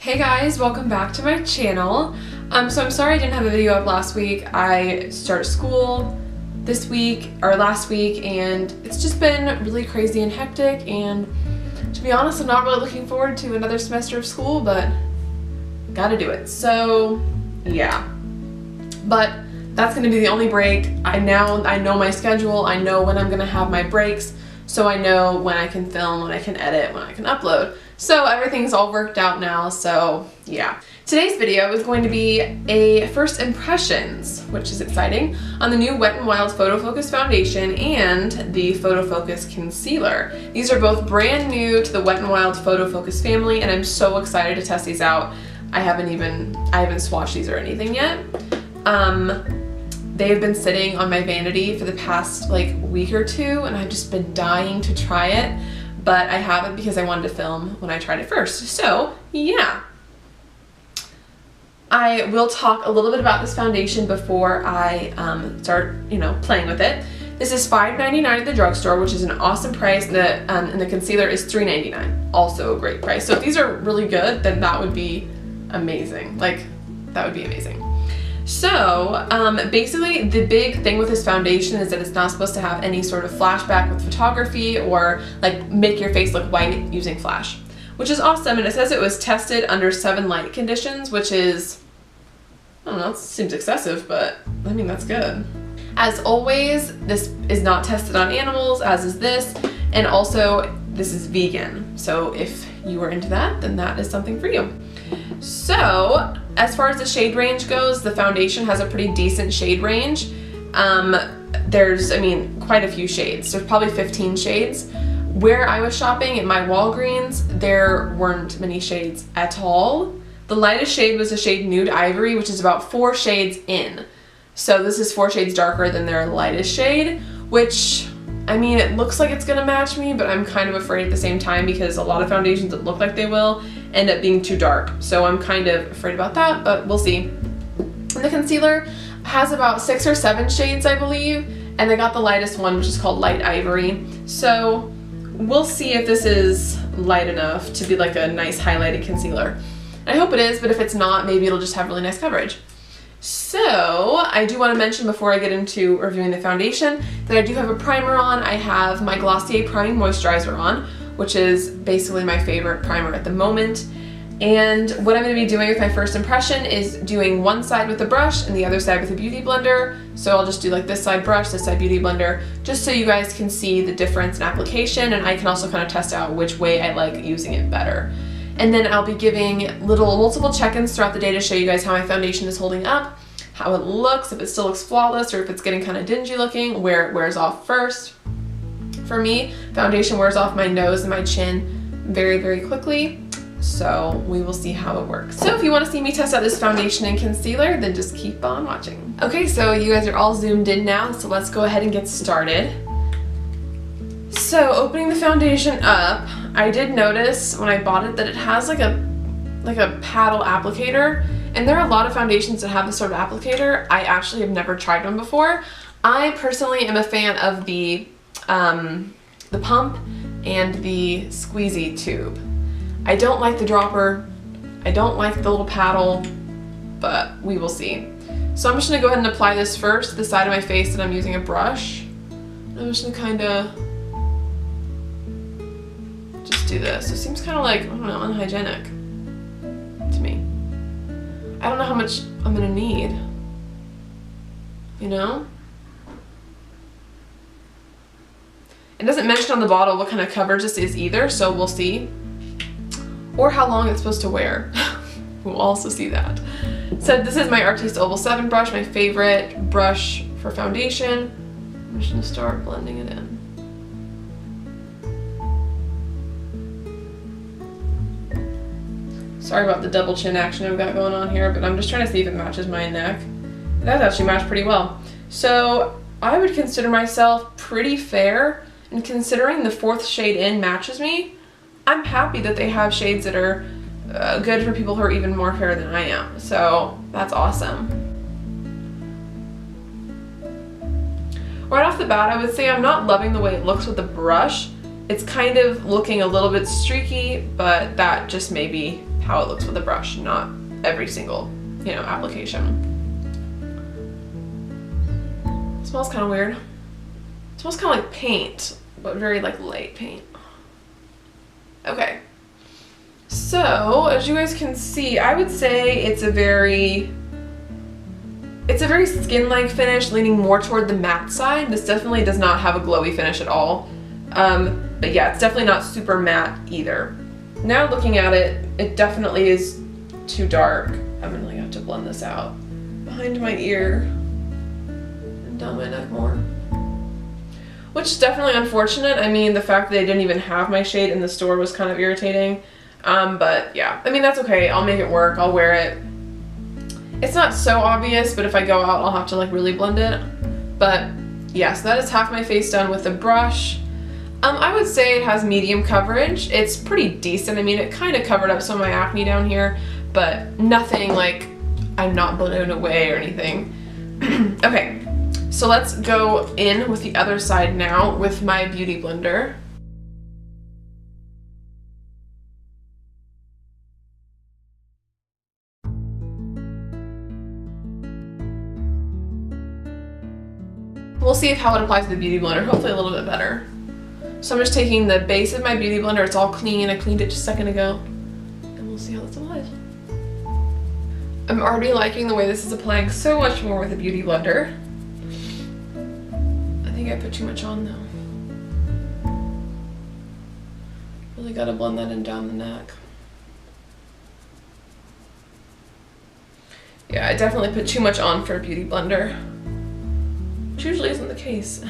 Hey guys, welcome back to my channel. So I'm sorry I didn't have a video up last week. I started school this week, or last week, and it's just been really crazy and hectic, and to be honest, I'm not really looking forward to another semester of school, but gotta do it. So yeah, but that's gonna be the only break. I know my schedule, I know when I'm gonna have my breaks, so I know when I can film, when I can edit, when I can upload. So everything's all worked out now, so yeah. Today's video is going to be a first impressions, which is exciting, on the new Wet n Wild PhotoFocus foundation and the PhotoFocus concealer. These are both brand new to the Wet n Wild PhotoFocus family, and I'm so excited to test these out. I haven't swatched these or anything yet. They've been sitting on my vanity for the past like week or two, and I've just been dying to try it. But I haven't because I wanted to film when I tried it first. So yeah, I will talk a little bit about this foundation before I start, playing with it. This is $5.99 at the drugstore, which is an awesome price. And the concealer is $3.99, also a great price. So if these are really good, then that would be amazing. Like, that would be amazing. So basically the big thing with this foundation is that it's not supposed to have any sort of flashback with photography or like make your face look white using flash, which is awesome. And it says it was tested under 7 light conditions, which is, I don't know, it seems excessive, but I mean, that's good. As always, this is not tested on animals, as is this, and also this is vegan. So if you are into that, then that is something for you. So as far as the shade range goes, the foundation has a pretty decent shade range. There's, quite a few shades. There's probably 15 shades. Where I was shopping at my Walgreens, there weren't many shades at all. The lightest shade was the shade Nude Ivory, which is about 4 shades in. So this is 4 shades darker than their lightest shade, which, it looks like it's gonna match me, but I'm kind of afraid at the same time because a lot of foundations that look like they will end up being too dark. So I'm kind of afraid about that, but we'll see. And the concealer has about 6 or 7 shades, I believe, and they got the lightest one, which is called Light Ivory. So we'll see if this is light enough to be like a nice highlighted concealer. I hope it is, but if it's not, maybe it'll just have really nice coverage. So I do want to mention before I get into reviewing the foundation that I do have a primer on. I have my Glossier Priming Moisturizer on, which is basically my favorite primer at the moment. And what I'm going to be doing with my first impression is doing one side with the brush and the other side with a beauty blender. So I'll just do like this side brush, this side beauty blender, just so you guys can see the difference in application, and I can also kind of test out which way I like using it better. And then I'll be giving multiple check-ins throughout the day to show you guys how my foundation is holding up, how it looks, if it still looks flawless or if it's getting kind of dingy looking, where it wears off first. For me, foundation wears off my nose and my chin very, very quickly, so we will see how it works. So if you want to see me test out this foundation and concealer, then just keep on watching. Okay, so you guys are all zoomed in now, so let's go ahead and get started. So opening the foundation up, I did notice when I bought it that it has like a paddle applicator, and there are a lot of foundations that have this sort of applicator. I actually have never tried one before. I personally am a fan of the pump and the squeezy tube. I don't like the dropper, I don't like the little paddle, but we will see. So I'm just gonna go ahead and apply this first to the side of my face that I'm using a brush. I'm just gonna kinda just do this. It seems kind of like, I don't know, unhygienic to me. I don't know how much I'm gonna need, It doesn't mention on the bottle what kind of coverage this is either, so we'll see. Or how long it's supposed to wear. We'll also see that. So this is my Artiste Oval 7 brush, my favorite brush for foundation. I'm just gonna start blending it in. Sorry about the double chin action I've got going on here, but I'm just trying to see if it matches my neck. It does actually match pretty well. So I would consider myself pretty fair, and considering the 4th shade in matches me, I'm happy that they have shades that are good for people who are even more fair than I am. So that's awesome. Right off the bat, I would say I'm not loving the way it looks with the brush. It's kind of looking a little bit streaky, but that just may be how it looks with a brush, not every single, you know, application. It smells kind of weird. It smells kind of like paint, but very like light paint. Okay. So, as you guys can see, I would say it's a very skin-like finish, leaning more toward the matte side. This definitely does not have a glowy finish at all. But yeah, it's definitely not super matte either. Now looking at it, it definitely is too dark. I'm gonna have to blend this out behind my ear and down my neck more. Which is definitely unfortunate. I mean, the fact that they didn't even have my shade in the store was kind of irritating. But yeah, I mean, that's okay. I'll make it work. I'll wear it. It's not so obvious, but if I go out, I'll have to like really blend it. But yeah, so that is half my face done with the brush. I would say it has medium coverage. It's pretty decent. I mean, it kind of covered up some of my acne down here, but nothing like I'm not blown away or anything. Okay, so let's go in with the other side now with my beauty blender. We'll see how it applies to the beauty blender, hopefully a little bit better. So I'm just taking the base of my beauty blender, it's all clean, I cleaned it just a second ago, and we'll see how this applies. I'm already liking the way this is applying so much more with a beauty blender. I think I put too much on though. Really gotta blend that in down the neck. Yeah, I definitely put too much on for a beauty blender, which usually isn't the case.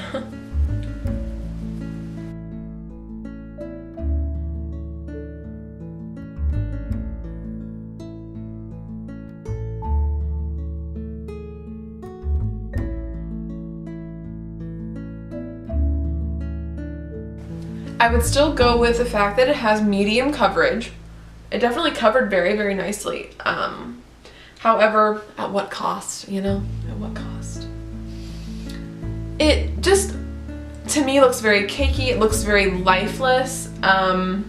I would still go with the fact that it has medium coverage. It definitely covered very, very nicely. However, at what cost, you know? At what cost? It just, to me, looks very cakey. It looks very lifeless. Let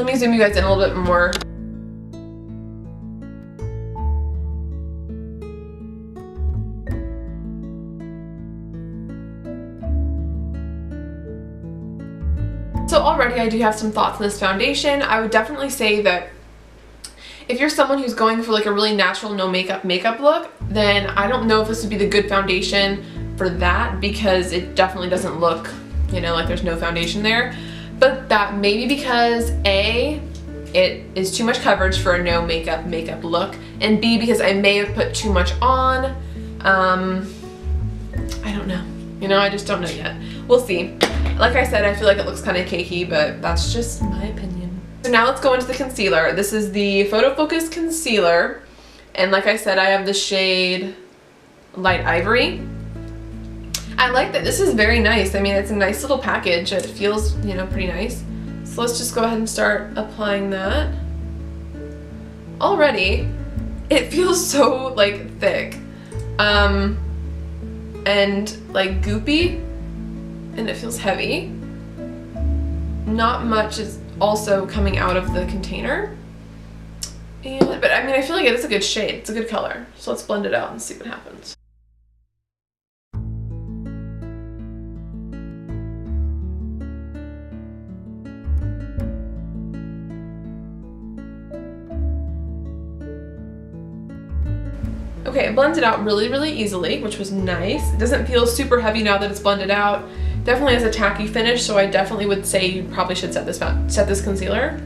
me zoom you guys in a little bit more. So already I do have some thoughts on this foundation. I would definitely say that if you're someone who's going for like a really natural no makeup look, then I don't know if this would be the good foundation for that, because it definitely doesn't look, you know, like there's no foundation there. But that may be because A, it is too much coverage for a no makeup look, and B, because I may have put too much on. I don't know. You know, I just don't know yet. We'll see. Like I said, I feel like it looks kind of cakey, but that's just my opinion. So now let's go into the concealer. This is the PhotoFocus concealer, and like I said, I have the shade Light Ivory. I like that this is very nice. I mean, it's a nice little package. It feels, you know, pretty nice. So let's just go ahead and start applying that. Already, it feels so like thick, and like goopy, and it feels heavy. Not much is also coming out of the container. But I mean, I feel like it is a good shade. It's a good color. So let's blend it out and see what happens. Okay, it blends it out really, really easily, which was nice. It doesn't feel super heavy now that it's blended out. Definitely has a tacky finish, so I definitely would say you probably should set this concealer.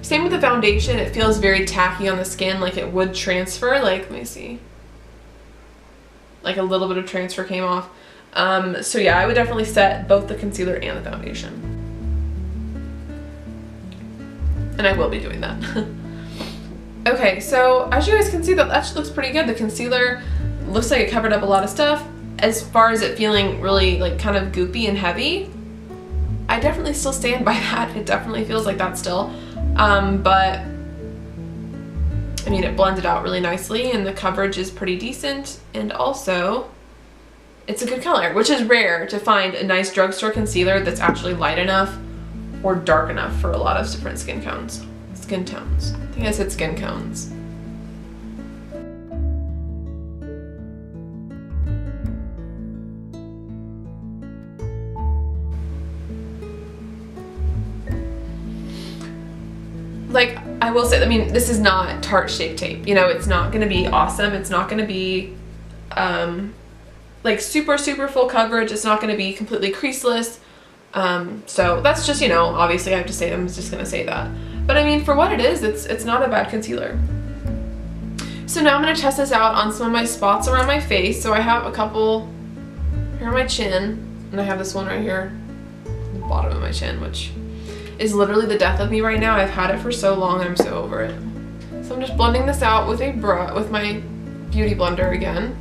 Same with the foundation. It feels very tacky on the skin, like it would transfer. Like, let me see. Like a little bit of transfer came off. So yeah, I would definitely set both the concealer and the foundation. And I will be doing that. Okay, so as you guys can see, that actually looks pretty good. The concealer looks like it covered up a lot of stuff. As far as it feeling really like kind of goopy and heavy, I definitely still stand by that. It definitely feels like that still. But I mean, it blended out really nicely and the coverage is pretty decent, and also it's a good color, which is rare to find a nice drugstore concealer that's actually light enough or dark enough for a lot of different skin tones. Skin tones. I think I said skin tones. Like, I will say, I mean, this is not Tarte Shape Tape. You know, it's not gonna be awesome. It's not gonna be like super full coverage. It's not gonna be completely creaseless. So that's just, you know, obviously I have to say, I'm just gonna say that. But I mean, for what it is, it's not a bad concealer. So now I'm gonna test this out on some of my spots around my face. So I have a couple here on my chin, and I have this one right here on the bottom of my chin, which is literally the death of me right now. I've had it for so long and I'm so over it. So I'm just blending this out with with my beauty blender again.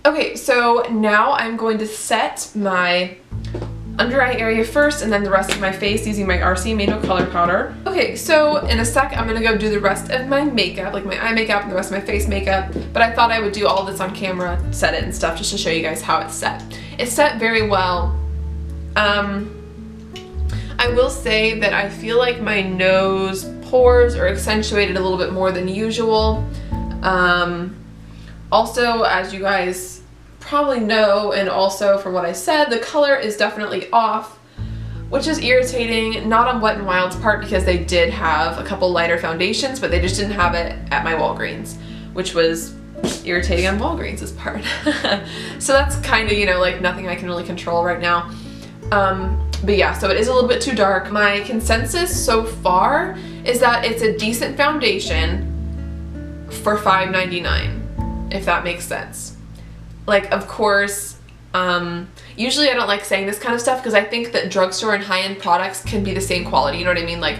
Okay, so now I'm going to set my under eye area first and then the rest of my face using my RCMA No Color Powder. Okay, so in a sec I'm gonna go do the rest of my makeup, like my eye makeup and the rest of my face makeup, but I thought I would do all this on camera, set it and stuff, just to show you guys how it's set. It's set very well. I will say that I feel like my nose pores are accentuated a little bit more than usual. Also, as you guys probably know, and also from what I said, the color is definitely off, which is irritating, not on Wet n Wild's part because they did have a couple lighter foundations, but they just didn't have it at my Walgreens, which was irritating on Walgreens' part. So that's kind of, you know, like nothing I can really control right now. But yeah, so it is a little bit too dark. My consensus so far is that it's a decent foundation for $5.99, if that makes sense. Like, of course, usually I don't like saying this kind of stuff because I think that drugstore and high-end products can be the same quality, you know what I mean? Like,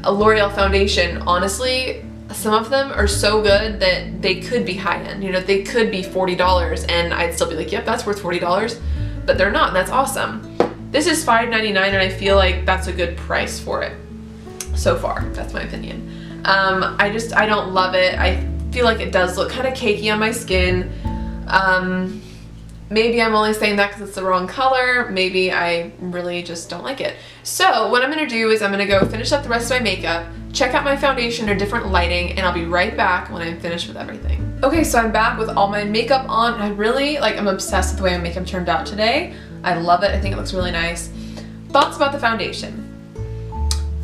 a L'Oreal foundation, honestly, some of them are so good that they could be high-end, you know, they could be $40 and I'd still be like, yep, that's worth $40, but they're not, and that's awesome. This is $5.99 and I feel like that's a good price for it so far. That's my opinion. I don't love it. I feel like it does look kind of cakey on my skin. Maybe I'm only saying that because it's the wrong color. Maybe I really just don't like it. So what I'm going to do is I'm going to go finish up the rest of my makeup, check out my foundation or different lighting, and I'll be right back when I'm finished with everything. Okay, so I'm back with all my makeup on. And I really, I'm obsessed with the way my makeup turned out today. I love it. I think it looks really nice. Thoughts about the foundation.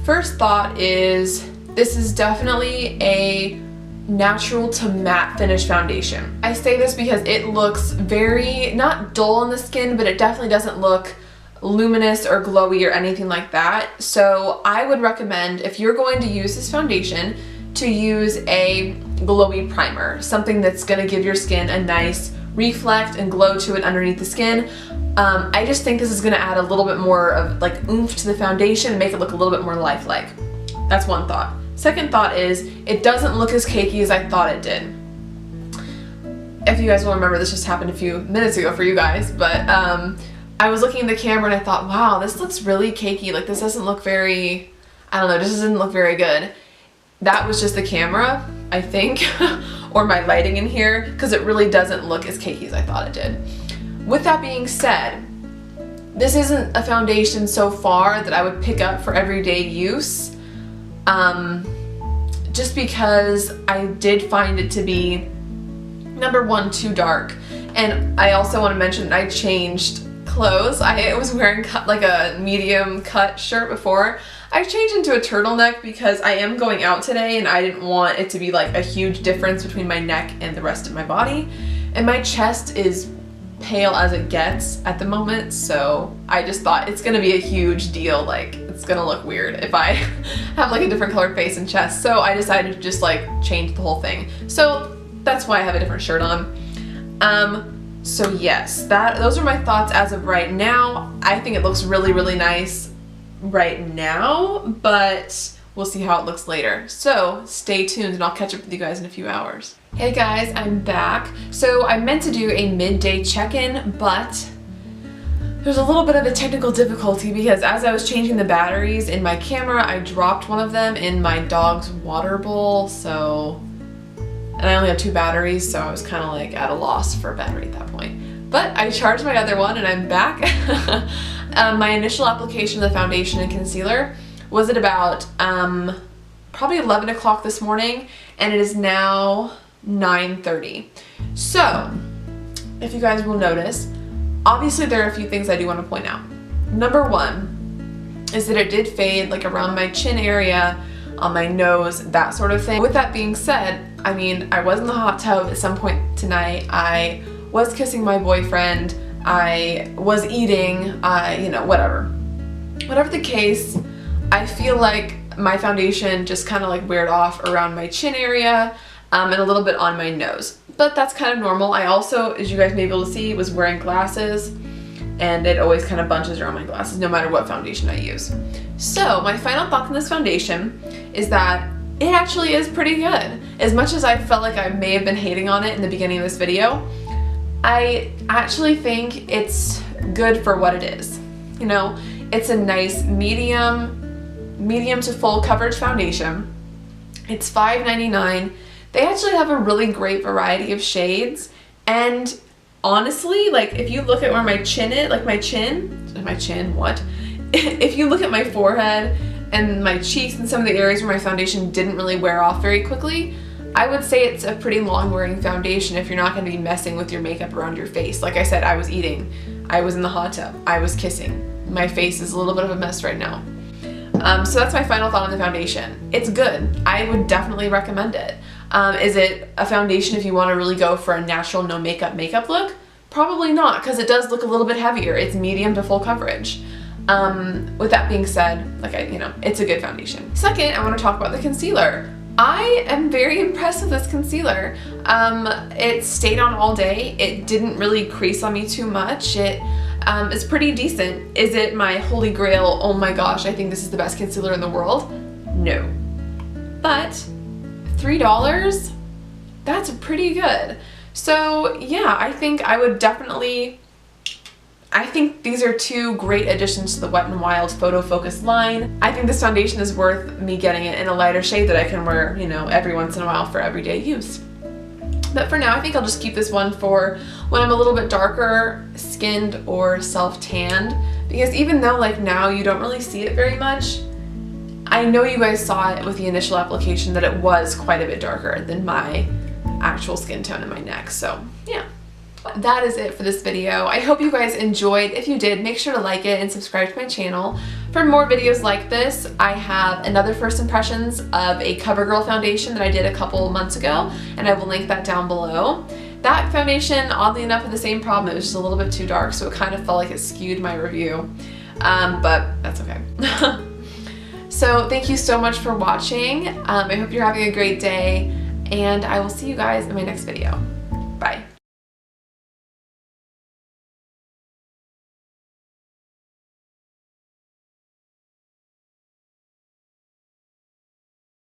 First thought is this is definitely a natural to matte finish foundation. I say this because it looks very, not dull on the skin, but it definitely doesn't look luminous or glowy or anything like that. So I would recommend, if you're going to use this foundation, to use a glowy primer, something that's going to give your skin a nice reflect and glow to it underneath the skin. I just think this is going to add a little bit more of oomph to the foundation and make it look a little bit more lifelike. That's one thought. Second thought is it doesn't look as cakey as I thought it did. If you guys will remember, this just happened a few minutes ago for you guys, but I was looking at the camera and I thought, wow, this looks really cakey. Like, this doesn't look very, I don't know, this doesn't look very good. That was just the camera, I think, or my lighting in here, because it really doesn't look as cakey as I thought it did. With that being said, this isn't a foundation so far that I would pick up for everyday use. Just because I did find it to be, number one, too dark. And I also want to mention that I changed clothes. I was wearing a medium cut shirt before. I changed into a turtleneck because I am going out today and I didn't want it to be like a huge difference between my neck and the rest of my body. And my chest is pale as it gets at the moment, so I just thought it's gonna be a huge deal. Like, it's gonna look weird if I have a different colored face and chest, so I decided to just change the whole thing. So that's why I have a different shirt on. So yes, those are my thoughts as of right now. I think it looks really, really nice right now, but we'll see how it looks later. So stay tuned and I'll catch up with you guys in a few hours. Hey guys, I'm back. So I meant to do a midday check-in, but there's a little bit of a technical difficulty because as I was changing the batteries in my camera, I dropped one of them in my dog's water bowl, and I only had 2 batteries, so I was kind of at a loss for a battery at that point. But I charged my other one and I'm back. My initial application of the foundation and concealer was at about probably 11 o'clock this morning, and it is now 9:30. So, if you guys will notice, obviously there are a few things I do want to point out. Number one is that it did fade like around my chin area, on my nose, that sort of thing. With that being said, I mean, I was in the hot tub at some point tonight. I was kissing my boyfriend. I was eating, you know, whatever. Whatever the case, I feel like my foundation just kind of like weared off around my chin area and a little bit on my nose. But that's kind of normal. I also, as you guys may be able to see, was wearing glasses, and it always kind of bunches around my glasses no matter what foundation I use. So my final thoughts on this foundation is that it actually is pretty good. As much as I felt like I may have been hating on it in the beginning of this video, I actually think it's good for what it is. You know, it's a nice medium to full coverage foundation. It's $5.99. They actually have a really great variety of shades, and honestly, like if you look at where my chin is, like what? If you look at my forehead and my cheeks and some of the areas where my foundation didn't really wear off very quickly, I would say it's a pretty long wearing foundation if you're not going to be messing with your makeup around your face. Like I said, I was eating, I was in the hot tub, I was kissing. My face is a little bit of a mess right now. So that's my final thought on the foundation. It's good. I would definitely recommend it. Is it a foundation if you want to really go for a natural no makeup look? Probably not, because it does look a little bit heavier. It's medium to full coverage. With that being said, you know, it's a good foundation. Second, I want to talk about the concealer. I am very impressed with this concealer. It stayed on all day. It didn't really crease on me too much. It's pretty decent. Is it my holy grail? Oh my gosh, I think this is the best concealer in the world? No. But $3, that's pretty good. So yeah, I think these are two great additions to the Wet n Wild PhotoFocus line. I think this foundation is worth me getting it in a lighter shade that I can wear, you know, every once in a while for everyday use. But for now, I think I'll just keep this one for when I'm a little bit darker skinned or self-tanned, because even though like now you don't really see it very much, I know you guys saw it with the initial application that it was quite a bit darker than my actual skin tone in my neck. So yeah, that is it for this video. I hope you guys enjoyed. If you did, make sure to like it and subscribe to my channel for more videos like this. I have another first impressions of a CoverGirl foundation that I did a couple months ago, and I will link that down below. That foundation, oddly enough, had the same problem. It was just a little bit too dark, so it kind of felt like it skewed my review, but that's okay. So thank you so much for watching. I hope you're having a great day, and I will see you guys in my next video.